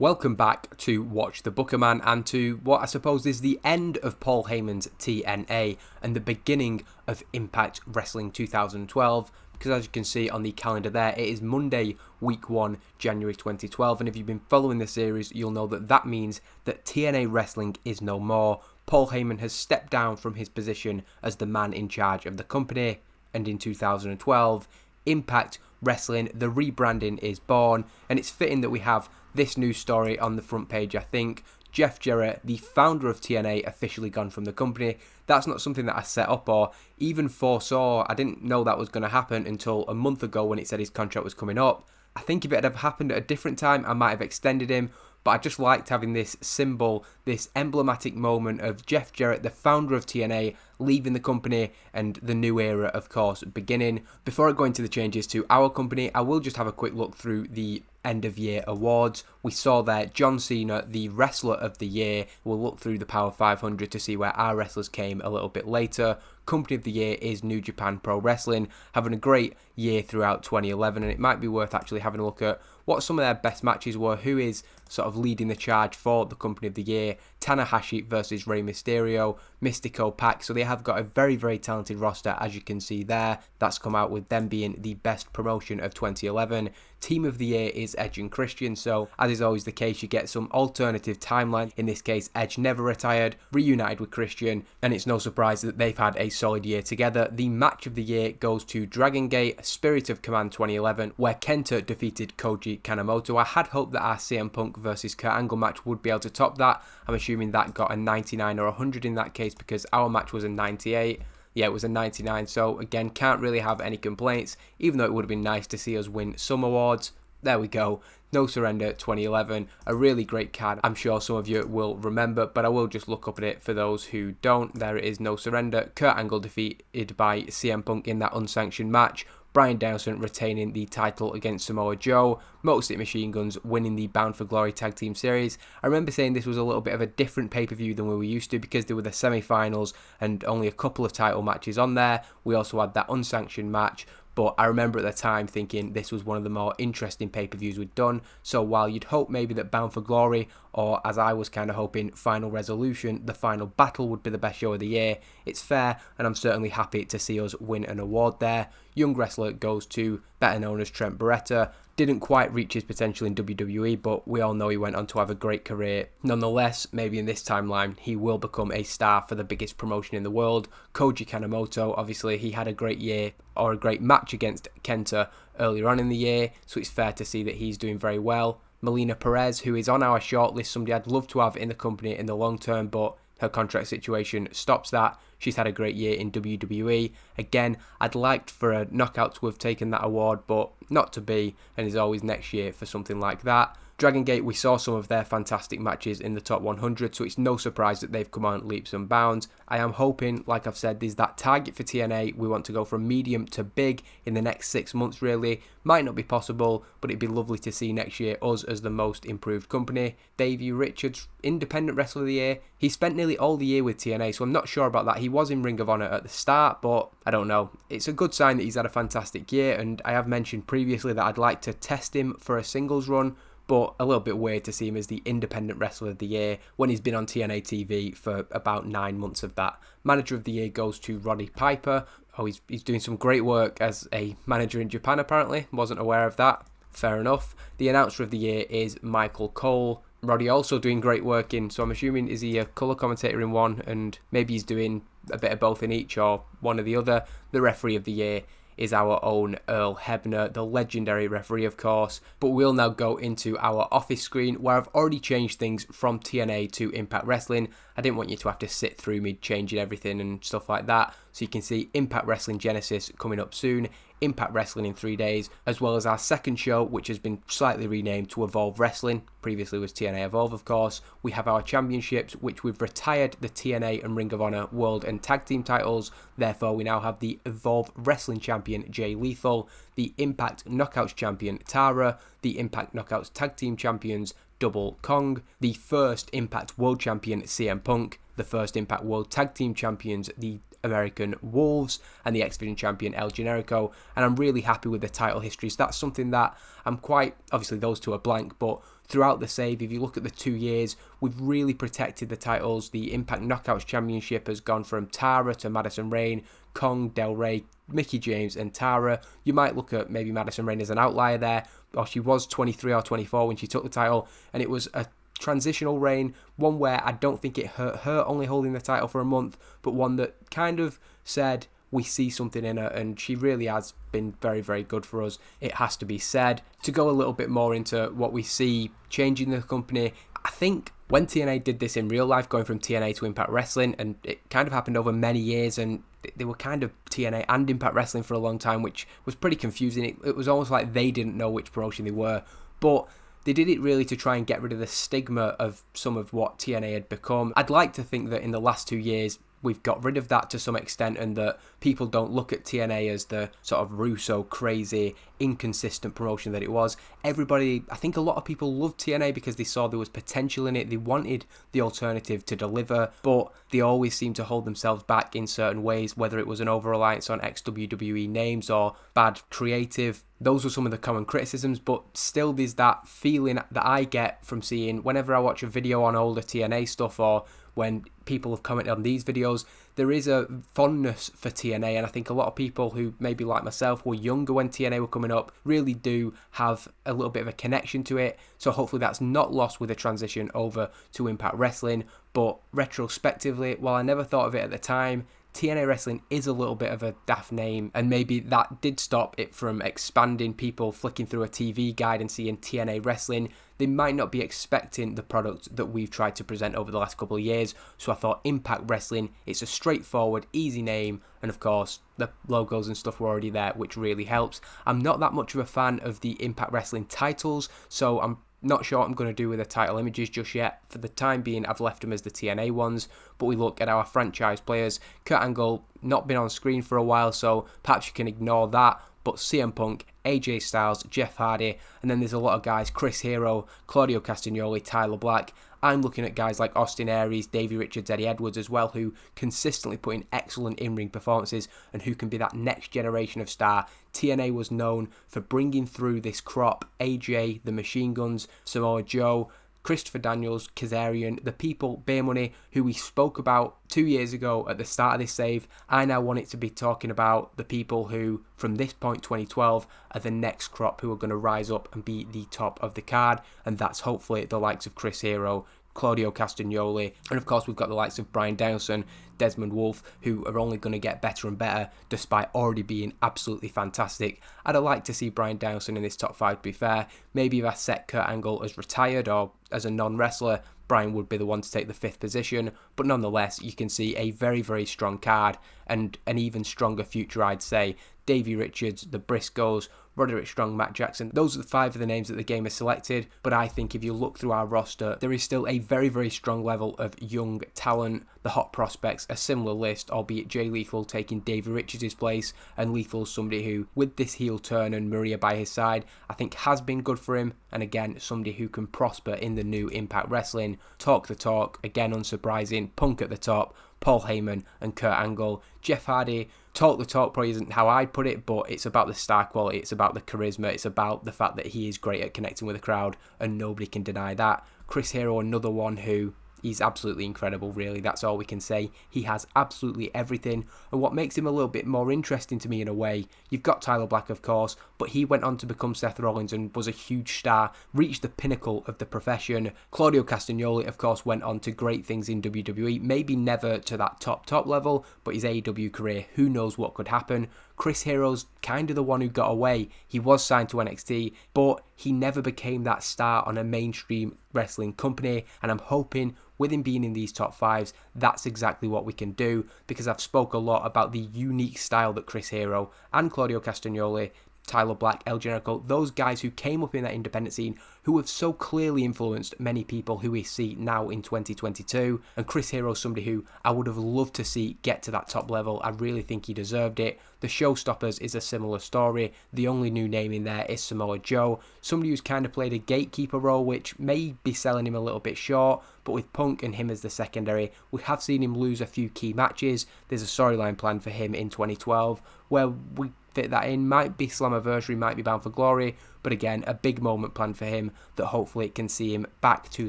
Welcome back to Watch the Booker Man and to what I suppose is the end of Paul Heyman's TNA and the beginning of Impact Wrestling 2012, because as you can see on the calendar there, it is Monday, week 1, January 2012, and if you've been following the series, you'll know that that means that TNA Wrestling is no more. Paul Heyman has stepped down from his position as the man in charge of the company, and in 2012, Impact Wrestling, the rebranding is born, and it's fitting that we have this news story on the front page. I think Jeff Jarrett, the founder of TNA, officially gone from the company. That's not something that I set up or even foresaw. I didn't know that was going to happen until a month ago when it said his contract was coming up. I think if it had happened at a different time, I might have extended him, but I just liked having this symbol, this emblematic moment of Jeff Jarrett, the founder of TNA, leaving the company and the new era, of course, beginning. Before I go into the changes to our company, I will just have a quick look through the end of year awards. We saw there John Cena, the wrestler of the year. We'll look through the Power 500 to see where our wrestlers came a little bit later. Company of the year is New Japan Pro Wrestling, having a great year throughout 2011, and it might be worth actually having a look at what some of their best matches were, who is sort of leading the charge for the Company of the Year. Tanahashi versus Rey Mysterio, Mystico Pac, so they have got a very, very talented roster, as you can see there. That's come out with them being the best promotion of 2011. Team of the Year is Edge and Christian, so as is always the case, you get some alternative timeline. In this case, Edge never retired, reunited with Christian, and it's no surprise that they've had a solid year together. The match of the year goes to Dragon Gate, Spirit of Command 2011, where Kenta defeated Koji Kanemoto. I had hoped that our CM Punk versus Kurt Angle match would be able to top that. I'm assuming that got a 99 or 100 in that case because our match was a 98. Yeah, it was a 99, so again, can't really have any complaints, even though it would have been nice to see us win some awards. There we go. No Surrender 2011, a really great card. I'm sure some of you will remember, but I will just look up at it for those who don't. There it is, No Surrender. Kurt Angle defeated by CM Punk in that unsanctioned match. Bryan Danielson retaining the title against Samoa Joe. Motor City Machine Guns winning the Bound for Glory Tag Team Series. I remember saying this was a little bit of a different pay-per-view than we were used to because there were the semi-finals and only a couple of title matches on there. We also had that unsanctioned match. But I remember at the time thinking this was one of the more interesting pay-per-views we'd done. So while you'd hope maybe that Bound for Glory, or as I was kind of hoping, Final Resolution, the final battle would be the best show of the year, it's fair, and I'm certainly happy to see us win an award there. Young Wrestler goes to, better known as Trent Beretta. Didn't quite reach his potential in WWE, but we all know he went on to have a great career. Nonetheless, maybe in this timeline, he will become a star for the biggest promotion in the world. Koji Kanemoto, obviously, he had a great year, or a great match against Kenta earlier on in the year, so it's fair to see that he's doing very well. Melina Perez, who is on our shortlist, somebody I'd love to have in the company in the long term, but her contract situation stops that. She's had a great year in WWE. Again, I'd liked for a Knockout to have taken that award, but not to be, and is always next year for something like that. Dragon Gate, we saw some of their fantastic matches in the top 100, so it's no surprise that they've come on leaps and bounds. I am hoping, like I've said, there's that target for TNA. We want to go from medium to big in the next 6 months, really. Might not be possible, but it'd be lovely to see next year us as the most improved company. Davey Richards, Independent Wrestler of the Year. He spent nearly all the year with TNA, so I'm not sure about that. He was in Ring of Honor at the start, but I don't know. It's a good sign that he's had a fantastic year, and I have mentioned previously that I'd like to test him for a singles run, but a little bit weird to see him as the Independent Wrestler of the Year when he's been on TNA TV for about 9 months of that. Manager of the Year goes to Roddy Piper. Oh, he's doing some great work as a manager in Japan, apparently. Wasn't aware of that. Fair enough. The Announcer of the Year is Michael Cole. Roddy also doing great work in, so I'm assuming, is he a colour commentator in one, and maybe he's doing a bit of both in each, or one or the other. The Referee of the Year is our own Earl Hebner, the legendary referee, of course. But we'll now go into our office screen, where I've already changed things from TNA to Impact Wrestling. I didn't want you to have to sit through me changing everything and stuff like that. So you can see Impact Wrestling Genesis coming up soon, Impact Wrestling in 3 days, as well as our second show, which has been slightly renamed to Evolve Wrestling. Previously was TNA Evolve, of course. We have our championships, which we've retired the TNA and Ring of Honor World and Tag Team titles. Therefore, we now have the Evolve Wrestling Champion, Jay Lethal, the Impact Knockouts Champion, Tara, the Impact Knockouts Tag Team Champions, Double Kong, the first Impact World Champion, CM Punk, the first Impact World Tag Team Champions, the American Wolves, and the X Division Champion El Generico, and I'm really happy with the title histories. That's something that I'm quite, obviously those two are blank, but throughout the save, if you look at the 2 years, we've really protected the titles. The Impact Knockouts Championship has gone from Tara to Madison Rayne, Kong, Del Rey, Mickie James and Tara. You might look at maybe Madison Rayne as an outlier there, or she was 23 or 24 when she took the title, and it was a transitional reign, one where I don't think it hurt her only holding the title for a month, but one that kind of said we see something in her, and she really has been very, very good for us, it has to be said. To go a little bit more into what we see changing the company, I think when TNA did this in real life, going from TNA to Impact Wrestling, and it kind of happened over many years, and they were kind of TNA and Impact Wrestling for a long time, which was pretty confusing. It was almost like they didn't know which promotion they were, but they did it really to try and get rid of the stigma of some of what TNA had become. I'd like to think that in the last 2 years, we've got rid of that to some extent, and that people don't look at TNA as the sort of Russo crazy, inconsistent promotion that it was. Everybody, I think a lot of people loved TNA because they saw there was potential in it. They wanted the alternative to deliver, but they always seem to hold themselves back in certain ways, whether it was an over-reliance on ex-WWE names or bad creative. Those were some of the common criticisms, but still there's that feeling that I get from seeing, whenever I watch a video on older TNA stuff, or when people have commented on these videos, there is a fondness for TNA, and I think a lot of people who maybe like myself were younger when TNA were coming up really do have a little bit of a connection to it, so hopefully that's not lost with a transition over to Impact Wrestling. But retrospectively, while I never thought of it at the time, TNA Wrestling is a little bit of a daft name, and maybe that did stop it from expanding. People flicking through a TV guide and seeing TNA Wrestling, they might not be expecting the product that we've tried to present over the last couple of years. So I thought Impact Wrestling, it's a straightforward, easy name, and of course the logos and stuff were already there, which really helps. I'm not that much of a fan of the Impact Wrestling titles, so I'm not sure what I'm going to do with the title images just yet. For the time being, I've left them as the TNA ones, but we look at our franchise players. Kurt Angle, not been on screen for a while, so perhaps you can ignore that, but CM Punk, AJ Styles, Jeff Hardy, and then there's a lot of guys, Chris Hero, Claudio Castagnoli, Tyler Black. I'm looking at guys like Austin Aries, Davey Richards, Eddie Edwards as well, who consistently put in excellent in-ring performances and who can be that next generation of star. TNA was known for bringing through this crop: AJ, the Machine Guns, Samoa Joe, Christopher Daniels, Kazarian, the people, Beer Money, who we spoke about 2 years ago at the start of this save. I now want it to be talking about the people who, from this point 2012, are the next crop who are going to rise up and be the top of the card, and that's hopefully the likes of Chris Hero, Claudio Castagnoli, and of course we've got the likes of Bryan Danielson, Desmond Wolfe, who are only going to get better and better despite already being absolutely fantastic. I'd like to see Bryan Danielson in this top 5, to be fair. Maybe if I set Kurt Angle as retired or as a non-wrestler, Bryan would be the one to take the 5th position, but nonetheless you can see a very, very strong card and an even stronger future, I'd say. Davey Richards, the Briscoes, Roderick Strong, Matt Jackson, those are the 5 of the names that the game has selected, but I think if you look through our roster, there is still a very, very strong level of young talent. The hot prospects, a similar list, albeit Jay Lethal taking Davey Richards' place, and Lethal's somebody who, with this heel turn and Maria by his side, I think has been good for him, and again, somebody who can prosper in the new Impact Wrestling. Talk the talk, again unsurprising, Punk at the top, Paul Heyman and Kurt Angle. Jeff Hardy, talk the talk probably isn't how I'd put it, but it's about the star quality, it's about the charisma, it's about the fact that he is great at connecting with the crowd, and nobody can deny that. Chris Hero, another one who, he's absolutely incredible, really. That's all we can say. He has absolutely everything. And what makes him a little bit more interesting to me in a way, you've got Tyler Black, of course, but he went on to become Seth Rollins and was a huge star, reached the pinnacle of the profession. Claudio Castagnoli, of course, went on to great things in WWE. Maybe never to that top level, but his AEW career, who knows what could happen. Chris Hero's kind of the one who got away. He was signed to NXT, but he never became that star on a mainstream wrestling company, and I'm hoping with him being in these top 5s, that's exactly what we can do, because I've spoke a lot about the unique style that Chris Hero and Claudio Castagnoli, Tyler Black, El Generico, those guys who came up in that independent scene, who have so clearly influenced many people who we see now in 2022. And Chris Hero is somebody who I would have loved to see get to that top level. I really think he deserved it. The Showstoppers is a similar story. The only new name in there is Samoa Joe, somebody who's kind of played a gatekeeper role, which may be selling him a little bit short, but with Punk and him as the secondary, we have seen him lose a few key matches. There's a storyline planned for him in 2012 where we fit that in. Might be Slammiversary, might be Bound for Glory, but again, a big moment planned for him that hopefully it can see him back to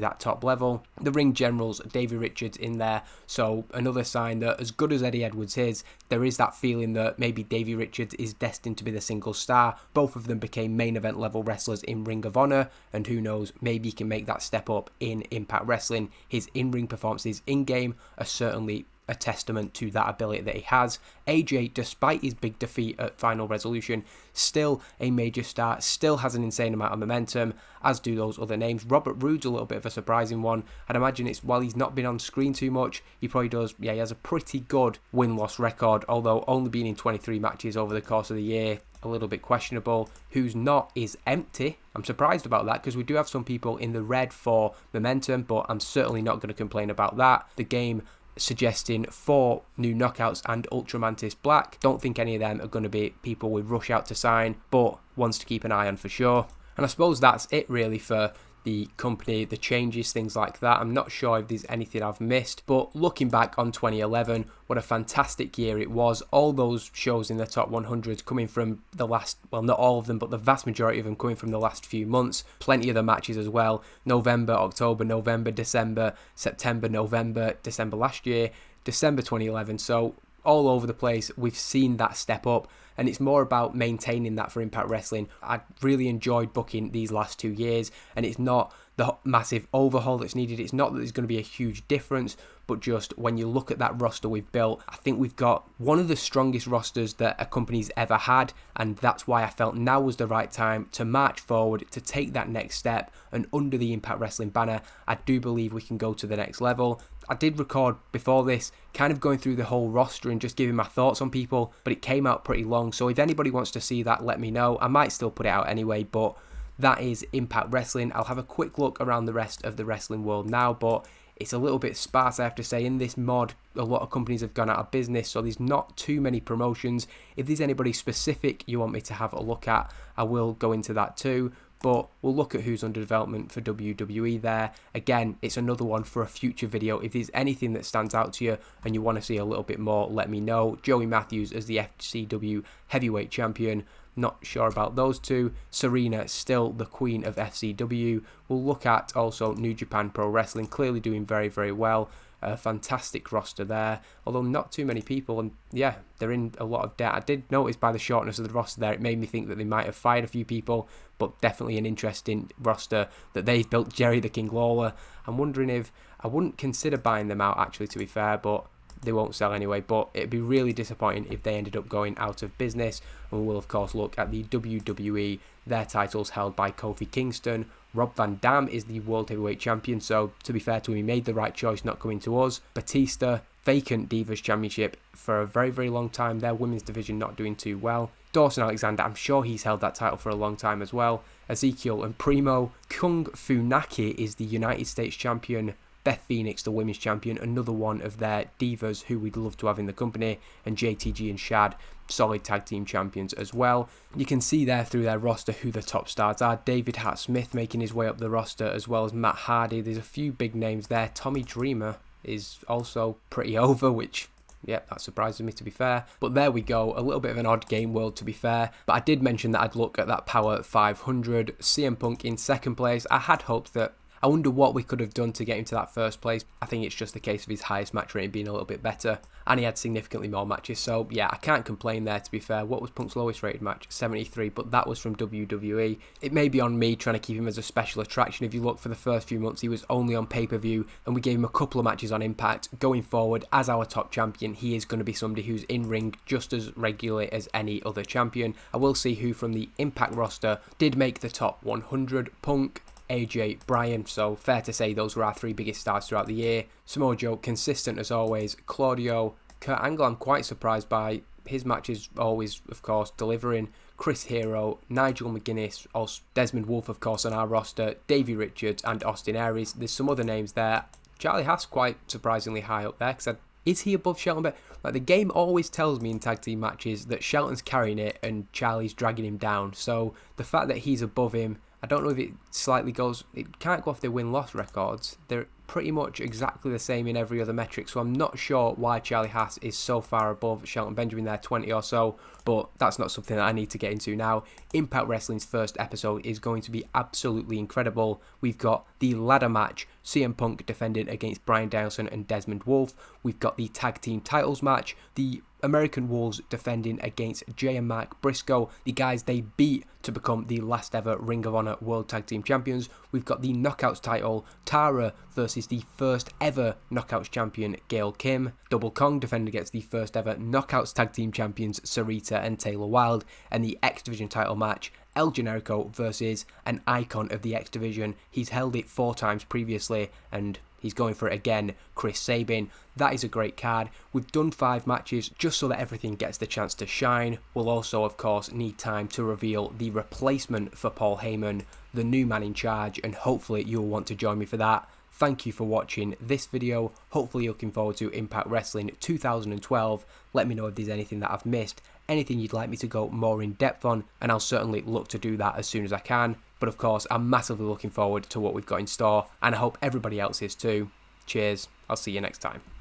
that top level. The ring generals, Davey Richards in there, so another sign that as good as Eddie Edwards is, there is that feeling that maybe Davey Richards is destined to be the single star. Both of them became main event level wrestlers in Ring of Honor, and who knows, maybe he can make that step up in Impact Wrestling. His in-ring performances in-game are certainly a testament to that ability that he has. AJ, despite his big defeat at Final Resolution, still a major star, still has an insane amount of momentum, as do those other names. Robert Roode's a little bit of a surprising one. I'd imagine it's while he's not been on screen too much, he probably does, he has a pretty good win-loss record, although only being in 23 matches over the course of the year, a little bit questionable. Who's not is Empty. I'm surprised about that because we do have some people in the red for momentum, but I'm certainly not going to complain about that. The game suggesting 4 new knockouts and Ultramantis Black. Don't think any of them are going to be people we rush out to sign, but ones to keep an eye on for sure. And I suppose that's it really for the company, the changes, things like that. I'm not sure if there's anything I've missed, but looking back on 2011, what a fantastic year it was. All those shows in the top 100 coming from the last, well, not all of them, but the vast majority of them coming from the last few months. Plenty of the matches as well. November, October, November, December, September, November, December last year, December 2011. So all over the place, we've seen that step up, and it's more about maintaining that for Impact Wrestling. I really enjoyed booking these last 2 years, and it's not the massive overhaul that's needed. It's not that there's going to be a huge difference, but just when you look at that roster we've built, I think we've got one of the strongest rosters that a company's ever had, and that's why I felt now was the right time to march forward, to take that next step, and under the Impact Wrestling banner, I do believe we can go to the next level. I did record before this, kind of going through the whole roster and just giving my thoughts on people, but it came out pretty long, so if anybody wants to see that, let me know. I might still put it out anyway, but that is Impact Wrestling. I'll have a quick look around the rest of the wrestling world now, but it's a little bit sparse, I have to say. In this mod, a lot of companies have gone out of business, so there's not too many promotions. If there's anybody specific you want me to have a look at, I will go into that too. But we'll look at who's under development for WWE there. Again, it's another one for a future video. If there's anything that stands out to you and you want to see a little bit more, let me know. Joey Matthews as the FCW Heavyweight Champion. Not sure about those two. Serena, still the queen of FCW. We'll look at also New Japan Pro Wrestling, clearly doing very, very well. A fantastic roster there, although not too many people, and yeah, they're in a lot of debt. I did notice by the shortness of the roster there, it made me think that they might have fired a few people, but definitely an interesting roster that they've built. Jerry the King Lawler, I'm wondering if, I wouldn't consider buying them out actually, to be fair, but they won't sell anyway. But it'd be really disappointing if they ended up going out of business. And we will of course look at the WWE, their titles held by Kofi Kingston. Rob Van Dam is the World Heavyweight Champion, so to be fair to him, he made the right choice not coming to us. Batista, vacant Divas Championship for a very, very long time. Their women's division not doing too well. Dawson Alexander, I'm sure he's held that title for a long time as well. Ezekiel and Primo. Kung Funaki is the United States Champion. Beth Phoenix, the women's champion, another one of their divas who we'd love to have in the company, and JTG and Shad, solid tag team champions as well. You can see there through their roster who the top stars are. David Hart Smith making his way up the roster, as well as Matt Hardy. There's a few big names there. Tommy Dreamer is also pretty over, which, yeah, that surprises me, to be fair. But there we go, a little bit of an odd game world, to be fair. But I did mention that I'd look at that Power 500. CM Punk in second place. I had hoped that, I wonder what we could have done to get him to that first place. I think it's just the case of his highest match rating being a little bit better, and he had significantly more matches, so yeah, I can't complain there, to be fair. What was Punk's lowest rated match? 73, but that was from WWE. It may be on me trying to keep him as a special attraction. If you look, for the first few months he was only on pay-per-view, and we gave him a couple of matches on Impact. Going forward, as our top champion, he is going to be somebody who's in ring just as regularly as any other champion. I will see who from the Impact roster did make the top 100. Punk, AJ, Bryan, so fair to say those were our 3 biggest stars throughout the year. Samoa Joe, consistent as always. Claudio, Kurt Angle, I'm quite surprised by. His matches always, of course, delivering. Chris Hero, Nigel McGuinness, Desmond Wolfe, of course, on our roster. Davey Richards and Austin Aries. There's some other names there. Charlie Haas quite surprisingly high up there, because is he above Shelton? But like, the game always tells me in tag team matches that Shelton's carrying it and Charlie's dragging him down. So the fact that he's above him, I don't know if it's slightly goes, it can't go off their win-loss records. They're pretty much exactly the same in every other metric, so I'm not sure why Charlie Haas is so far above Shelton Benjamin there, 20 or so, but that's not something that I need to get into now. Impact Wrestling's first episode is going to be absolutely incredible. We've got the ladder match, CM Punk defending against Bryan Danielson and Desmond Wolfe. We've got the tag team titles match, the American Wolves defending against Jay and Mark Briscoe, the guys they beat to become the last ever Ring of Honor World Tag Team Champions. We've got the Knockouts title, Tara versus the first ever Knockouts champion, Gail Kim. Double Kong defending against the first ever Knockouts Tag Team Champions, Sarita and Taylor Wilde. And the X Division title match, El Generico versus an icon of the X Division. He's held it 4 times previously, and he's going for it again, Chris Sabin. That is a great card. We've done 5 matches just so that everything gets the chance to shine. We'll also, of course, need time to reveal the replacement for Paul Heyman, the new man in charge, and hopefully you'll want to join me for that. Thank you for watching this video. Hopefully you're looking forward to Impact Wrestling 2012. Let me know if there's anything that I've missed, anything you'd like me to go more in depth on, and I'll certainly look to do that as soon as I can. But of course, I'm massively looking forward to what we've got in store, and I hope everybody else is too. Cheers, I'll see you next time.